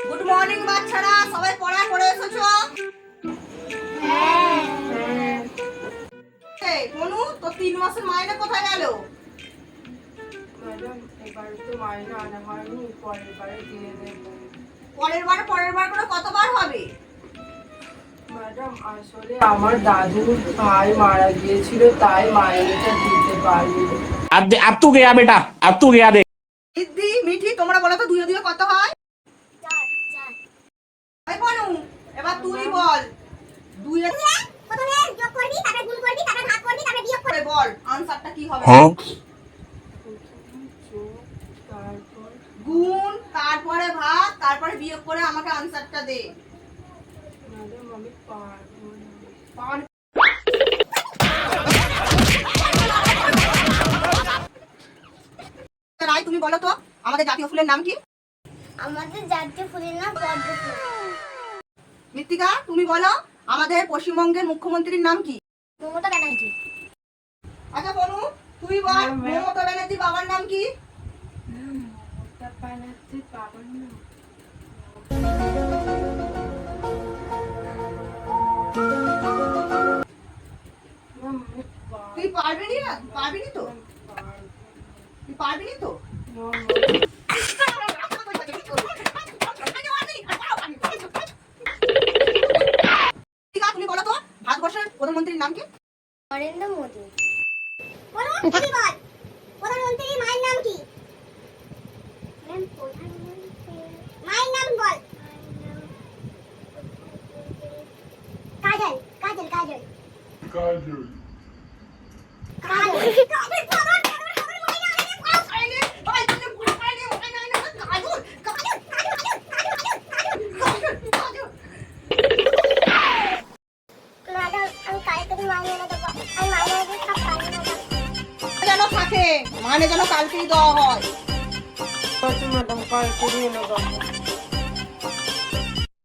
Good morning বাচ্চারা, সবাই পড়া করে এসেছো? হ্যাঁ। এই কোনু, তো 3 মাসের মাইনে কোথায় গেল? ম্যাডাম এবার তো মাইনে আনা হয়নি, পরের বারে দিয়ে দেবো। পরের বার করে কতবার হবে? ম্যাডাম আসলে আমার দাদুর ভাই মারা গিয়েছিল, তাই মাইনেটা দিতে পারিনি। अब तू गया बेटा, अब तू गया देख। দিদি মিঠি, তোমরা বলো তো দুই দিয়ে কত হয়? 4 এই কোনু, এবার তুই বল। দুই এর প্রথমে যোগ করবি, তারপরে গুণ করবি, তারপরে ভাগ করবি, তারপরে বিয়োগ করবি। করে বল আনসারটা কি হবে? তারপর গুণ, তারপরে ভাগ, তারপরে বিয়োগ করে আমাকে আনসারটা দে। ম্যাডাম আমি পারবো না। পার- রাই, তুমি বলো তো আমাদের জাতীয় ফুলের নাম কি? আমাদের জাতীয় ফুলের নাম পদ্ম ফুল। মৃত্তিকা, তুমি বলো আমাদের পশ্চিমবঙ্গের মুখ্যমন্ত্রীর নাম কি? মমতা ব্যানার্জি। আচ্ছা বনু, তুই বল হ্যাঁ, ম্যাম। মমতা ব্যানার্জির বাবার নাম কি? মমতা ব্যানার্জির বাবার নাম ম্যাম, আমি তুই পারবি না? পারবি নি তো? তুই পারবি নি তো? মৃত্তিকা, তুমি বলো তো ভারতবর্ষের প্রধানমন্ত্রীর নাম কি? নরেন্দ্র মোদি। বলুন, তুমি বল প্রধানমন্ত্রীর মায়ের নাম কি? ম্যাম, প্রধানমন্ত্রী মায়ের নাম বল। কাজল। কাজল। কাজল। কাজল। ম্যাডাম, আমি কালকে মাইনে এনে দেবো। আমি মাইনে এনে সব পাইনি ম্যাডাম। যেন থাকে, মানে যেন কালকেই দেওয়া হয়। ম্যাডাম কালকে দিয়ে নেবো।